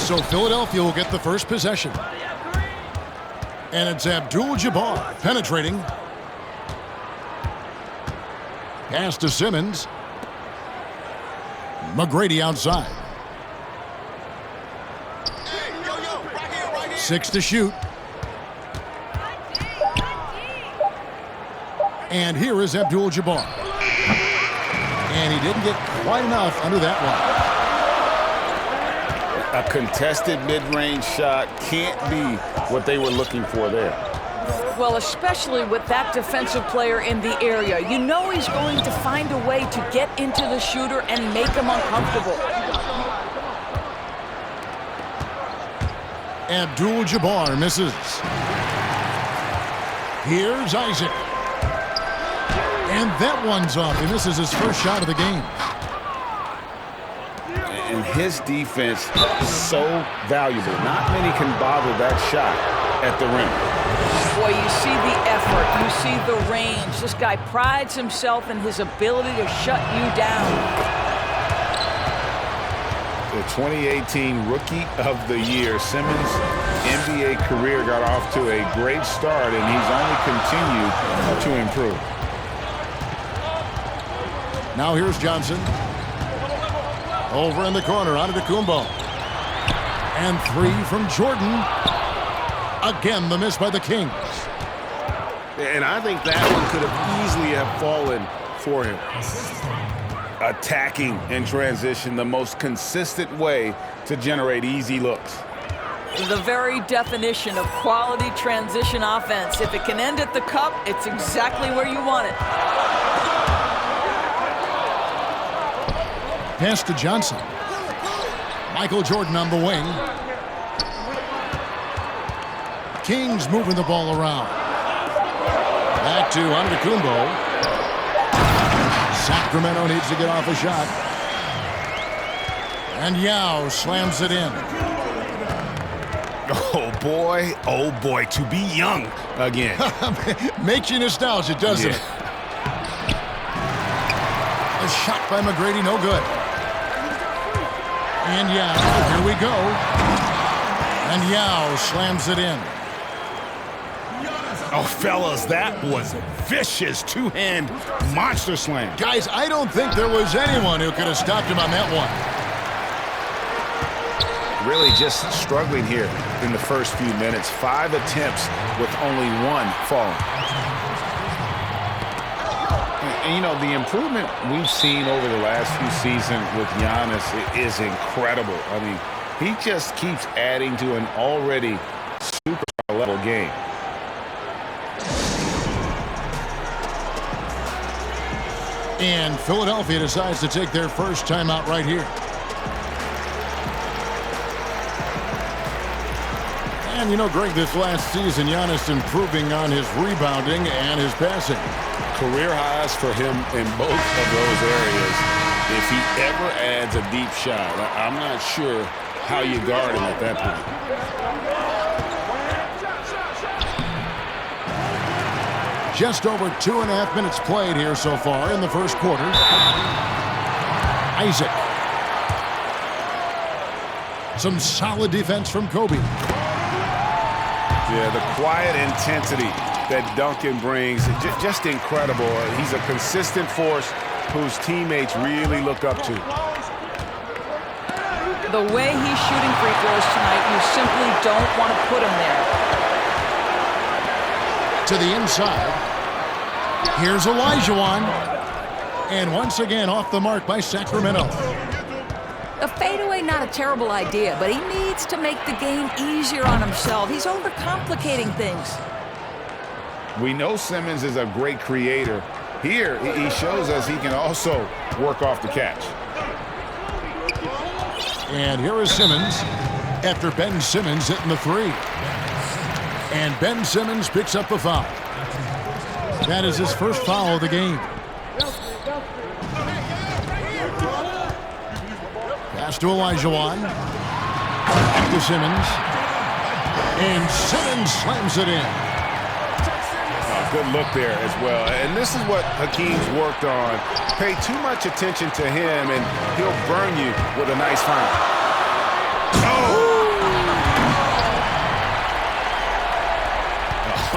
So Philadelphia will get the first possession. And it's Abdul-Jabbar penetrating. Pass to Simmons. McGrady outside. 6 to shoot. And here is Abdul-Jabbar. And he didn't get quite enough under that one. A contested mid-range shot can't be what they were looking for there. Well, especially with that defensive player in the area. You know he's going to find a way to get into the shooter and make him uncomfortable. Abdul-Jabbar misses. Here's Isaac. And that one's off. He misses his first shot of the game. And his defense is so valuable. Not many can bother that shot at the rim. Boy, you see the effort. You see the range. This guy prides himself in his ability to shut you down. The 2018 Rookie of the Year, Simmons' NBA career got off to a great start, and he's only continued to improve. Now here's Johnson. Over in the corner, out of Kumbo. And 3 from Jordan. Again, the miss by the Kings. And I think that one could have easily have fallen for him. Attacking in transition, the most consistent way to generate easy looks. The very definition of quality transition offense. If it can end at the cup, it's exactly where you want it. Pass to Johnson. Michael Jordan on the wing. Kings moving the ball around. Back to Antetokounmpo. Sacramento needs to get off a shot. And Yao slams it in. Oh boy, to be young again. Makes you nostalgic, doesn't it? A shot by McGrady, no good. And Yao, here we go. And Yao slams it in. Oh, fellas, that was a vicious two-hand monster slam. Guys, I don't think there was anyone who could have stopped him on that one. Really just struggling here in the first few minutes. 5 attempts with only 1 falling. And, you know, the improvement we've seen over the last few seasons with Giannis is incredible. I mean, he just keeps adding to an already super-level game. And Philadelphia decides to take their first timeout right here. And, you know, Greg, this last season, Giannis improving on his rebounding and his passing. Career highs for him in both of those areas. If he ever adds a deep shot, I'm not sure how you guard him at that point. Just over 2.5 minutes played here so far in the first quarter. Isaac. Some solid defense from Kobe. Yeah, the quiet intensity that Duncan brings, just incredible. He's a consistent force whose teammates really look up to. The way he's shooting free throws tonight, you simply don't want to put him there. To the inside. Here's Olajuwon. And once again off the mark by Sacramento. A fadeaway, not a terrible idea, but he needs to make the game easier on himself. He's overcomplicating things. We know Simmons is a great creator. Here, he shows us he can also work off the catch. And here is Simmons after Ben Simmons hitting the 3. And Ben Simmons picks up the foul. That is his first foul of the game. Pass to Olajuwon. Back to Simmons. And Simmons slams it in. Good look there as well. And this is what Hakeem's worked on. Pay too much attention to him, and he'll burn you with a nice foul. Oh!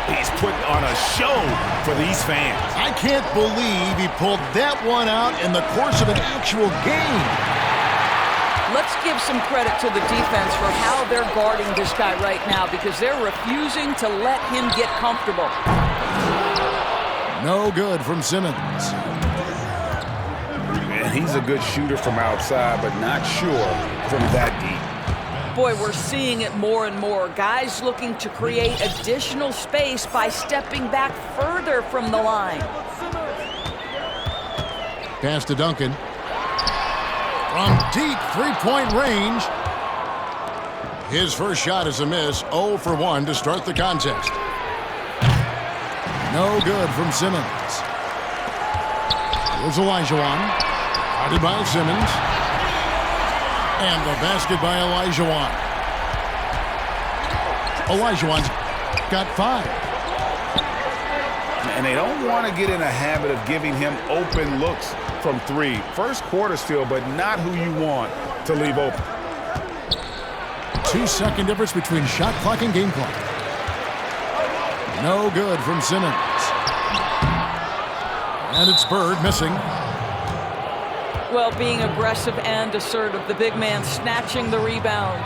He's putting on a show for these fans. I can't believe he pulled that one out in the course of an actual game. Let's give some credit to the defense for how they're guarding this guy right now because they're refusing to let him get comfortable. No good from Simmons. And he's a good shooter from outside, but not sure from that deep. Boy, we're seeing it more and more. Guys looking to create additional space by stepping back further from the line. Pass to Duncan. From deep three-point range. His first shot is a miss. 0 for 1 to start the contest. No good from Simmons. Here's Olajuwon. Guarded by Simmons. And the basket by Olajuwon. Olajuwon's got 5. And they don't want to get in a habit of giving him open looks from 3. First quarter still, but not who you want to leave open. 2-second difference between shot clock and game clock. No good from Simmons. And it's Bird missing. Well, being aggressive and assertive, the big man snatching the rebound.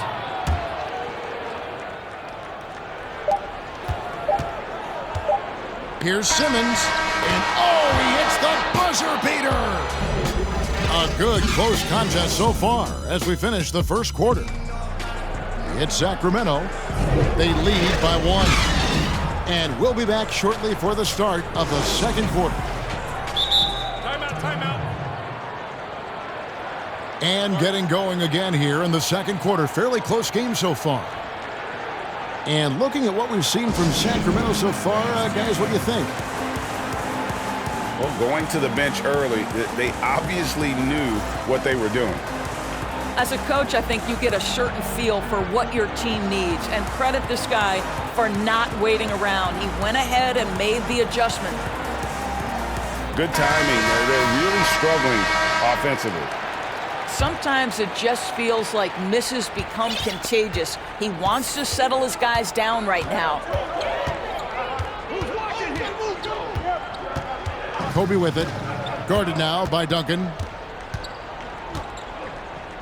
Here's Simmons, and oh, he hits the buzzer beater! A good close contest so far as we finish the first quarter. It's Sacramento. They lead by 1. And we'll be back shortly for the start of the second quarter. Timeout. And getting going again here in the second quarter. Fairly close game so far. And looking at what we've seen from Sacramento so far, guys, what do you think? Well, going to the bench early, they obviously knew what they were doing. As a coach, I think you get a certain feel for what your team needs, and credit this guy for not waiting around. He went ahead and made the adjustment. Good timing. They're really struggling offensively. Sometimes it just feels like misses become contagious. He wants to settle his guys down right now. Kobe with it. Guarded now by Duncan.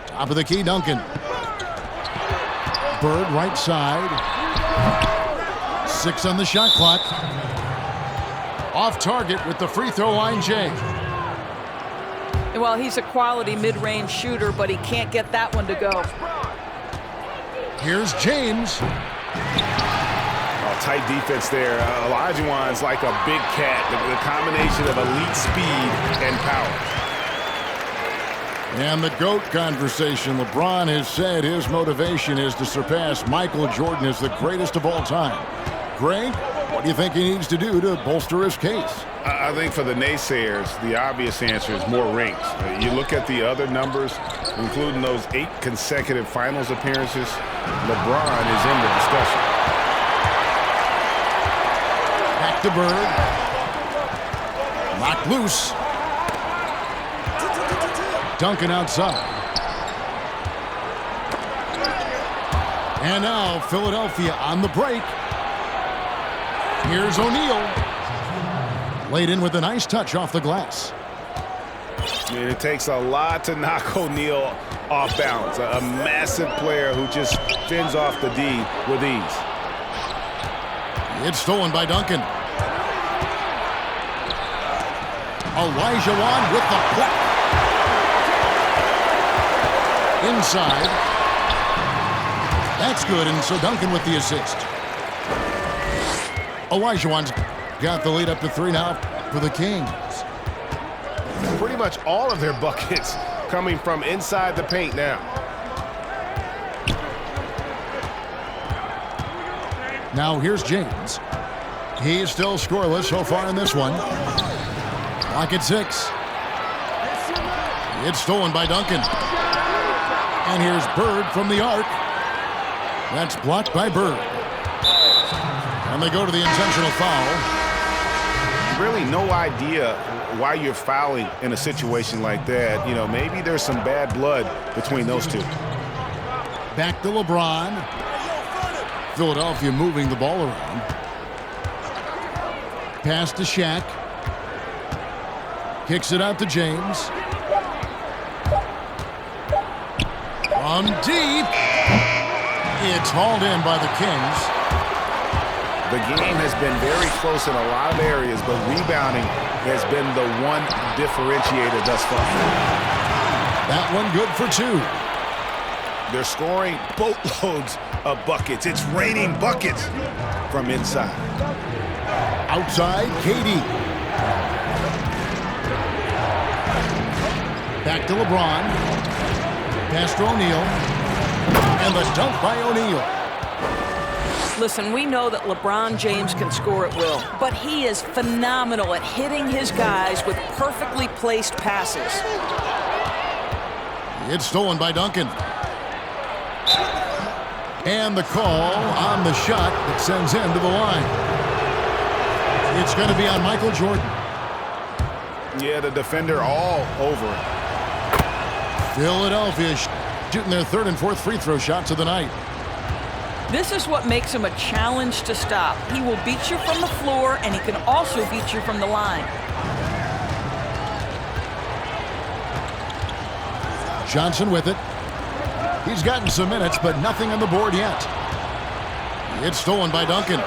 Top of the key, Duncan. Bird right side. 6 on the shot clock. Off target with the free throw line, Jay. Well, he's a quality mid-range shooter, but he can't get that one to go. Here's James. Oh, tight defense there. Olajuwon's like a big cat. The combination of elite speed and power. And the GOAT conversation. LeBron has said his motivation is to surpass Michael Jordan as the greatest of all time. Greg, what do you think he needs to do to bolster his case? I think for the naysayers, the obvious answer is more rings. You look at the other numbers, including those 8 consecutive finals appearances, LeBron is in the discussion. Back to Bird. Locked loose. Duncan outside. And now Philadelphia on the break. Here's O'Neal. Laid in with a nice touch off the glass. It takes a lot to knock O'Neal off balance. A massive player who just fins off the D with ease. It's stolen by Duncan. Olajuwon with the block. Inside. That's good, and so Duncan with the assist. Olajuwon's got the lead up to 3 now for the Kings. Pretty much all of their buckets coming from inside the paint now. Now here's James. He's still scoreless so far in this one. Clock at 6. It's stolen by Duncan. And here's Bird from the arc. That's blocked by Bird. And they go to the intentional foul. Really no idea why you're fouling in a situation like that. You know, maybe there's some bad blood between those two. Back to LeBron. Philadelphia moving the ball around. Pass to Shaq. Kicks it out to James. From deep. It's hauled in by the Kings. The game has been very close in a lot of areas, but rebounding has been the one differentiator thus far. That one good for 2. They're scoring boatloads of buckets. It's raining buckets from inside. Outside, KD. Back to LeBron. Pass to O'Neal. And the dunk by O'Neal. Listen, we know that LeBron James can score at will, but he is phenomenal at hitting his guys with perfectly placed passes. It's stolen by Duncan. And the call on the shot that sends him to the line. It's going to be on Michael Jordan. Yeah, the defender all over it. Philadelphia shooting their 3rd and 4th free throw shots of the night. This is what makes him a challenge to stop. He will beat you from the floor, and he can also beat you from the line. Johnson with it. He's gotten some minutes, but nothing on the board yet. It's stolen by Duncan.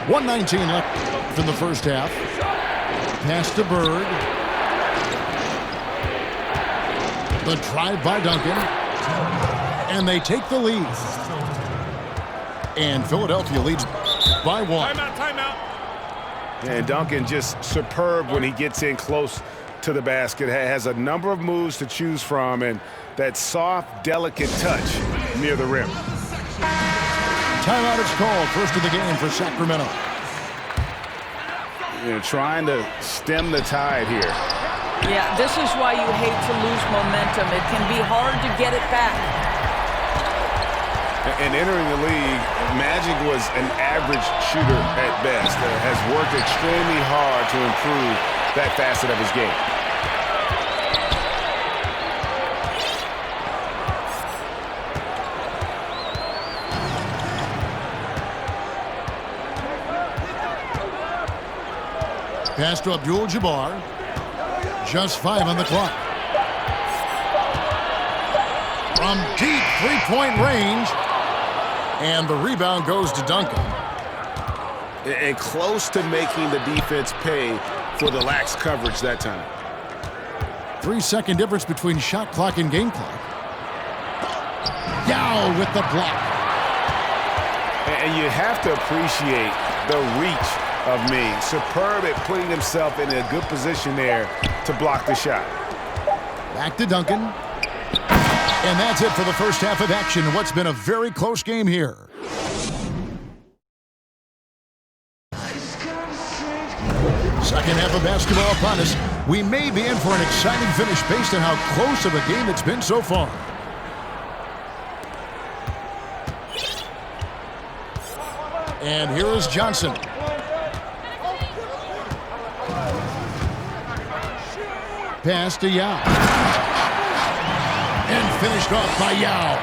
.119 left in the first half. Pass to Bird. The drive by Duncan. And they take the lead. And Philadelphia leads by 1. Timeout. And Duncan just superb when he gets in close to the basket. Has a number of moves to choose from, and that soft, delicate touch near the rim. Timeout is called. First of the game for Sacramento. Trying to stem the tide here. Yeah, this is why you hate to lose momentum. It can be hard to get it back. And entering the league, Magic was an average shooter at best. Has worked extremely hard to improve that facet of his game. Pass to Abdul-Jabbar. Just 5 on the clock. From deep three-point range. And the rebound goes to Duncan. And close to making the defense pay for the lax coverage that time. 3-second difference between shot clock and game clock. Yao with the block. And you have to appreciate the reach of Ming. Superb at putting himself in a good position there to block the shot. Back to Duncan. And that's it for the first half of action in what's been a very close game here. Second half of basketball upon us. We may be in for an exciting finish based on how close of a game it's been so far. And here is Johnson. Pass to Yao. And finished off by Yao.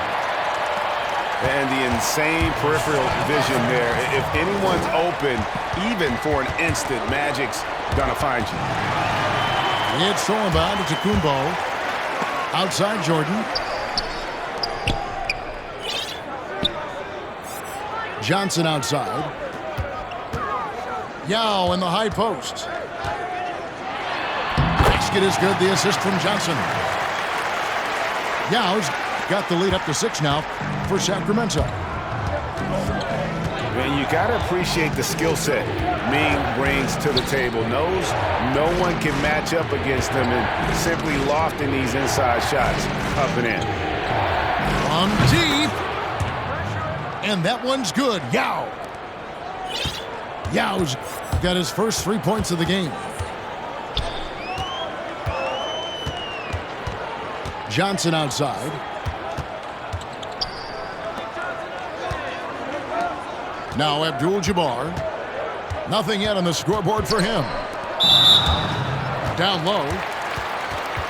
And the insane peripheral vision there. If anyone's open, even for an instant, Magic's gonna find you. It's thrown by to Kumbo. Outside Jordan. Johnson outside. Yao in the high post. Basket is good. The assist from Johnson. Yao's got the lead up to 6 now for Sacramento. And you got to appreciate the skill set Ming brings to the table. Knows no one can match up against him and simply lofting these inside shots up and in. From deep. And that one's good. Yao. Yao's got his first 3 points of the game. Johnson outside. Now Abdul-Jabbar. Nothing yet on the scoreboard for him. Down low.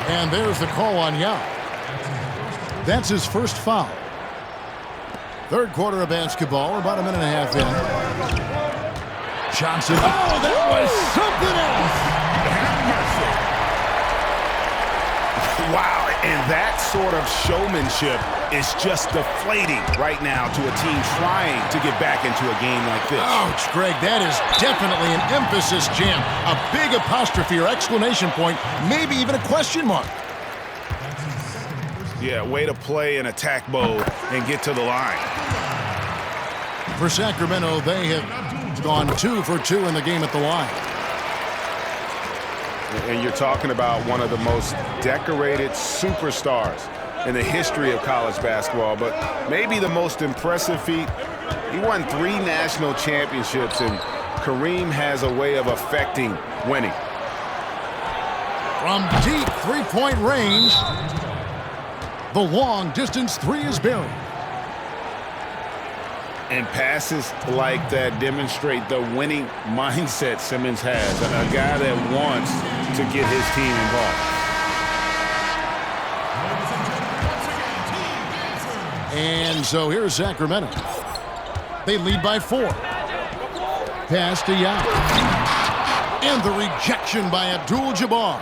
And there's the call on Yao. That's his first foul. Third quarter of basketball, about a minute and a half in. Johnson. Oh, that was something else. Wow, and that sort of showmanship is just deflating right now to a team trying to get back into a game like this. Ouch, Greg, that is definitely an emphasis jam. A big apostrophe or exclamation point, maybe even a question mark. Yeah, way to play in attack mode and get to the line. For Sacramento, they have gone 2 for 2 in the game at the line. And you're talking about one of the most decorated superstars in the history of college basketball, but maybe the most impressive feat. He won 3 national championships, and Kareem has a way of affecting winning. From deep three-point range, the long-distance three is buried. And passes like that demonstrate the winning mindset Simmons has, a guy that wants to get his team involved. And so here's Sacramento. They lead by 4. Pass to Yao. And the rejection by Abdul-Jabbar.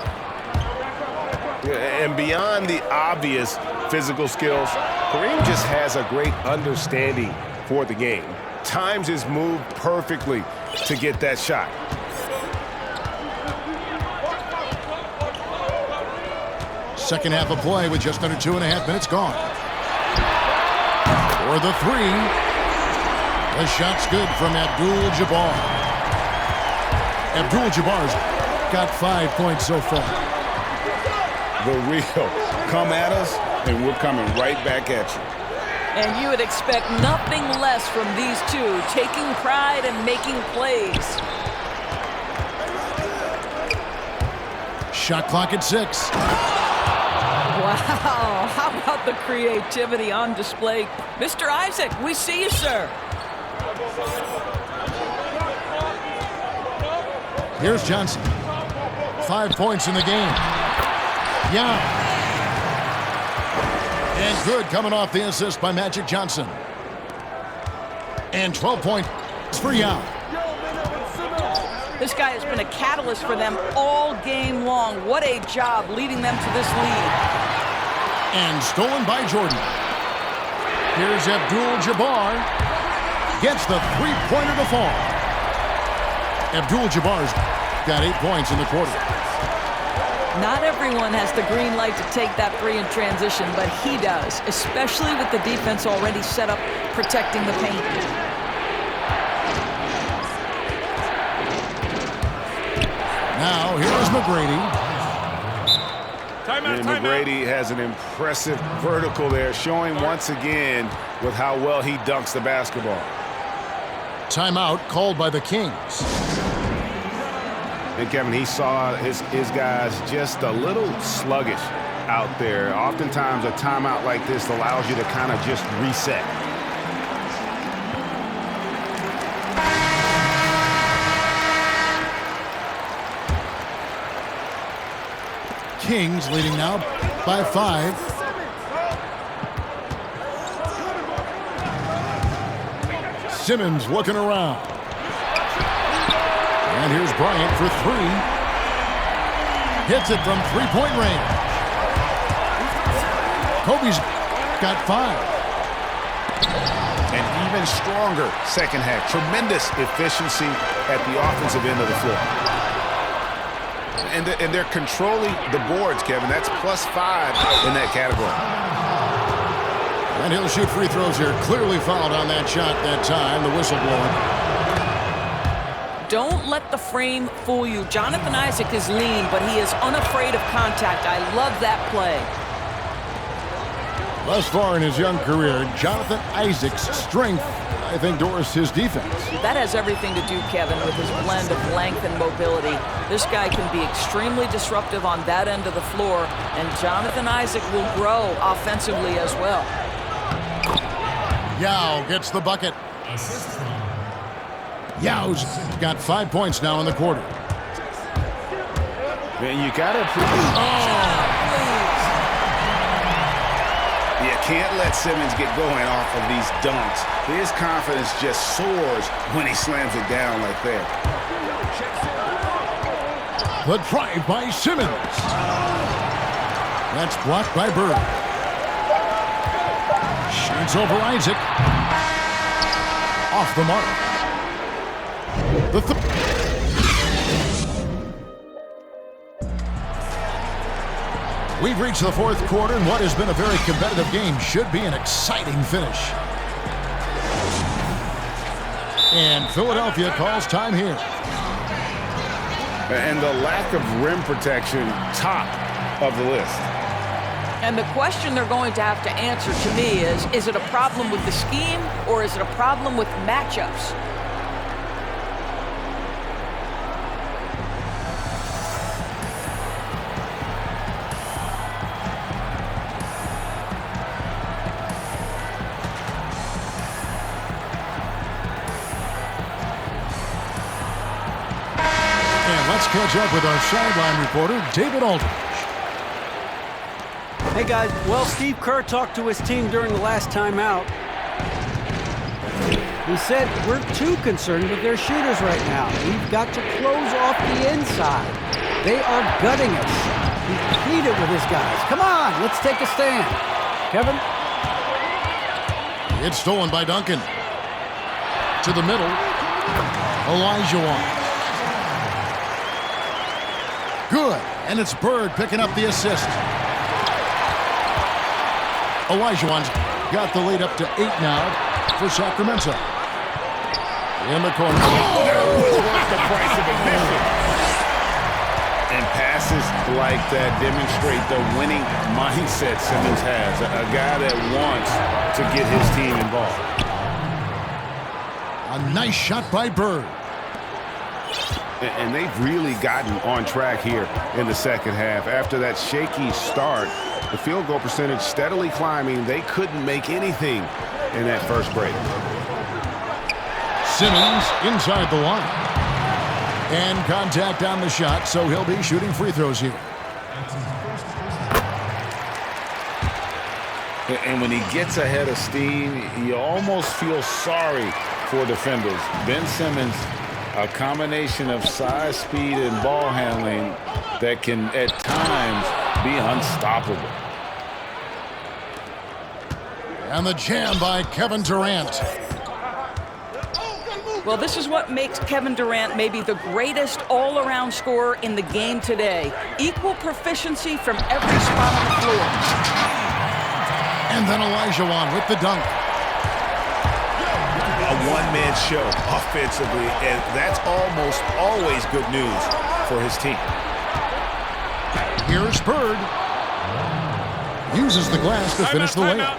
And beyond the obvious physical skills, Kareem just has a great understanding for the game. Times his move perfectly to get that shot. Second half of play with just under 2.5 minutes gone. For the 3. The shot's good from Abdul-Jabbar. Abdul-Jabbar's got 5 points so far. The real come at us, and we're coming right back at you. And you would expect nothing less from these two, taking pride and making plays. Shot clock at 6. Wow, how about the creativity on display? Mr. Isaac, we see you, sir. Here's Johnson. 5 points in the game. Yeah. And good coming off the assist by Magic Johnson. And 12 points for Yao. This guy has been a catalyst for them all game long. What a job leading them to this lead. And stolen by Jordan. Here's Abdul-Jabbar. Gets the three-pointer to fall. Abdul-Jabbar's got 8 points in the quarter. Not everyone has the green light to take that 3 in transition, but he does, especially with the defense already set up protecting the paint. Now, here's McGrady. And McGrady has an impressive vertical there, showing once again with how well he dunks the basketball. Timeout called by the Kings. And Kevin, he saw his guys just a little sluggish out there. Oftentimes a timeout like this allows you to kind of just reset. Kings leading now by 5. Simmons looking around. And here's Bryant for 3. Hits it from three-point range. Kobe's got 5. An even stronger second half. Tremendous efficiency at the offensive end of the floor. And they're controlling the boards, Kevin. That's +5 in that category. And he'll shoot free throws here. Clearly fouled on that shot that time. The whistle blowing. Don't let the frame fool you. Jonathan Isaac is lean, but he is unafraid of contact. I love that play. Thus far in his young career, Jonathan Isaac's strength, I think, dwarfs his defense. That has everything to do, Kevin, with his blend of length and mobility. This guy can be extremely disruptive on that end of the floor, and Jonathan Isaac will grow offensively as well. Yao gets the bucket. Yao's got 5 points now in the quarter. Man, you got to You can't let Simmons get going off of these dunks. His confidence just soars when he slams it down like that. The drive by Simmons. That's blocked by Bird. Shoots over Isaac. Off the mark. We've reached the fourth quarter, and what has been a very competitive game should be an exciting finish. And Philadelphia calls time here. And the lack of rim protection, top of the list. And the question they're going to have to answer to me is it a problem with the scheme or is it a problem with matchups? Let's catch up with our sideline reporter, David Aldridge. Hey, guys. Well, Steve Kerr talked to his team during the last timeout. He said, we're too concerned with their shooters right now. We've got to close off the inside. They are gutting us. He pleaded with his guys. Come on, let's take a stand. Kevin? It's stolen by Duncan. To the middle. Olajuwon. Good, and it's Bird picking up the assist. Olajuwon's got the lead up to 8 now for Sacramento. In the corner. What's the price of admission? And passes like that demonstrate the winning mindset Simmons has. A guy that wants to get his team involved. A nice shot by Bird. And they've really gotten on track here in the second half. After that shaky start, the field goal percentage steadily climbing. They couldn't make anything in that first break. Simmons inside the line. And contact on the shot, so he'll be shooting free throws here. And when he gets ahead of steam, you almost feel sorry for defenders. Ben Simmons, a combination of size, speed, and ball handling that can, at times, be unstoppable. And the jam by Kevin Durant. Well, this is what makes Kevin Durant maybe the greatest all-around scorer in the game today. Equal proficiency from every spot on the floor. And then Olajuwon with the dunk. A one-man show offensively, and that's almost always good news for his team. Here's Bird. Uses the glass to finish the layup.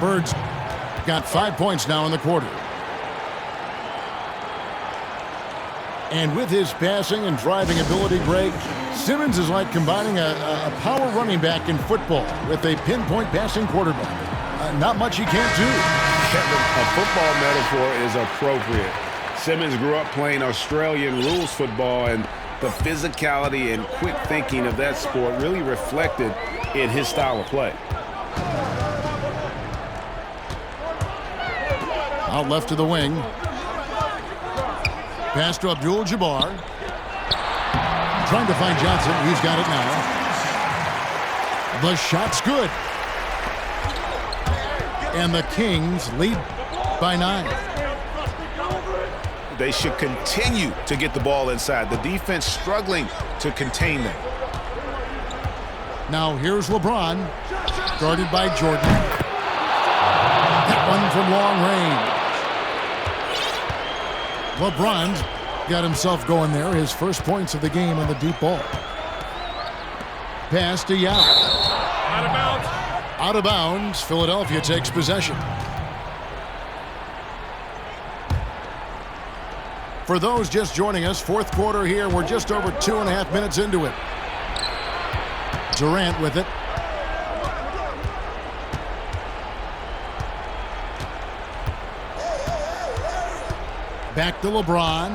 Bird's got 5 points now in the quarter. And with his passing and driving ability, Greg, Simmons is like combining a power running back in football with a pinpoint passing quarterback. Not much he can't do. Kevin, a football metaphor is appropriate. Simmons grew up playing Australian rules football, and the physicality and quick thinking of that sport really reflected in his style of play. Out left to the wing. Pass to Abdul-Jabbar. Trying to find Johnson. He's got it now. The shot's good. And the Kings lead by 9. They should continue to get the ball inside. The defense struggling to contain them. Now here's LeBron, guarded by Jordan. That one from long range. LeBron's got himself going there. His first points of the game on the deep ball. Pass to Yao. Out of bounds. Out of bounds. Philadelphia takes possession. For those just joining us, fourth quarter here. We're just over 2.5 minutes into it. Durant with it. Back to LeBron.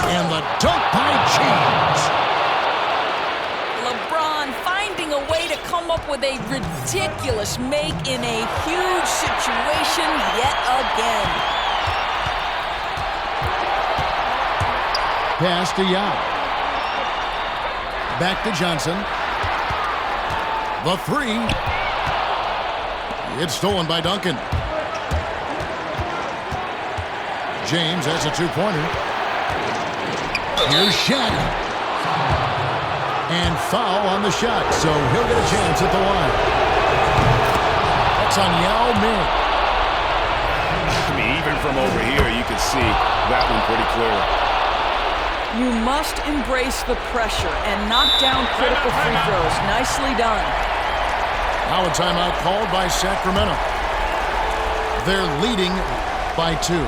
And the dunk by James. LeBron finding a way to to come up with a ridiculous make in a huge situation yet again. Pass to Yao. Back to Johnson. The three. It's stolen by Duncan. James has a two-pointer. Here's Shaq. And foul on the shot, so he'll get a chance at the line. That's on Yao Ming. I mean, even from over here, you can see that one pretty clear. You must embrace the pressure and knock down critical free throws. Nicely done. Now a timeout called by Sacramento. They're leading by 2.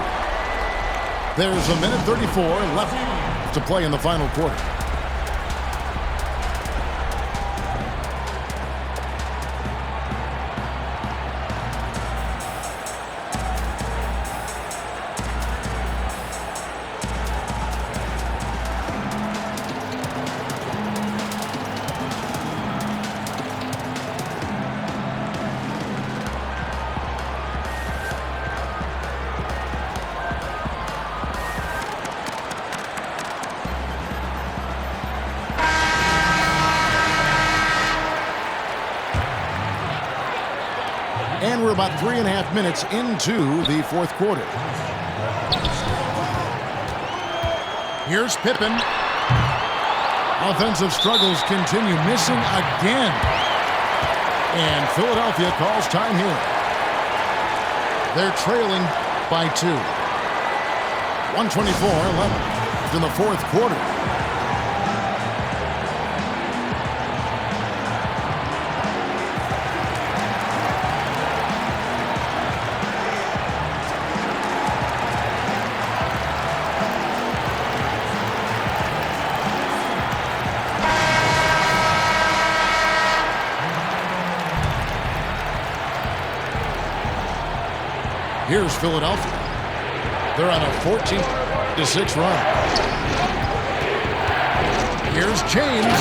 There's a minute 34 left to play in the final quarter. And we're about 3.5 minutes into the fourth quarter. Here's Pippen. Offensive struggles continue, missing again. And Philadelphia calls time here. They're trailing by 2. 124 left in the fourth quarter. Here's Philadelphia. They're on a 14-6 run. Here's James.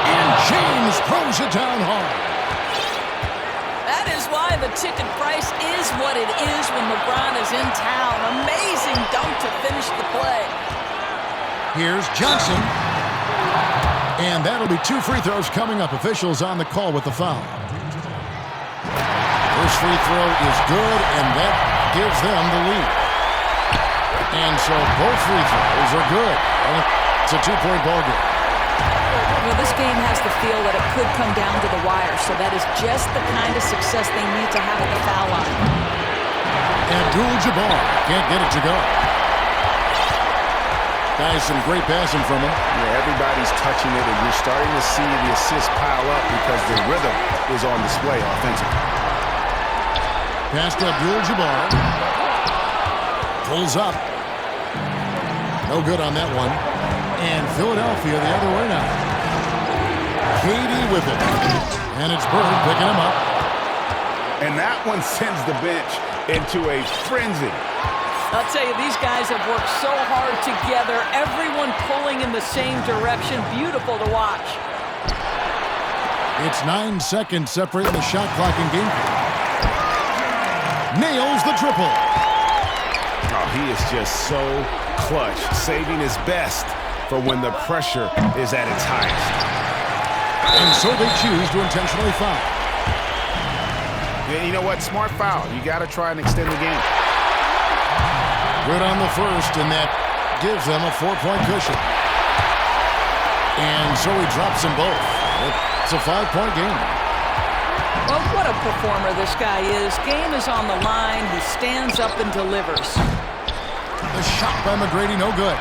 And James throws it down hard. That is why the ticket price is what it is when LeBron is in town. Amazing dunk to finish the play. Here's Johnson. And that'll be 2 free throws coming up. Officials on the call with the foul. First free throw is good, and that gives them the lead. And so both free throws are good. It's a 2-point ball game. Well, this game has the feel that it could come down to the wire, so that is just the kind of success they need to have at the foul line. Abdul-Jabbar can't get it to go. Guys, some great passing from him. Yeah, everybody's touching it, and you're starting to see the assists pile up because the rhythm is on display offensively. Pass to Abdul-Jabbar. Pulls up. No good on that one. And Philadelphia the other way now. Katie with it. And it's Bird picking him up. And that one sends the bench into a frenzy. I'll tell you, these guys have worked so hard together. Everyone pulling in the same direction. Beautiful to watch. It's 9 seconds separating the shot clock and game clock. Nails the triple. Oh, he is just so clutch, saving his best for when the pressure is at its highest. And so they choose to intentionally foul. Yeah, you know what? Smart foul. You got to try and extend the game. Good on the first, and that gives them a 4-point cushion. And so he drops them both. It's a 5-point game. Well, what a performer this guy is. Game is on the line. He stands up and delivers. The shot by McGrady, no good.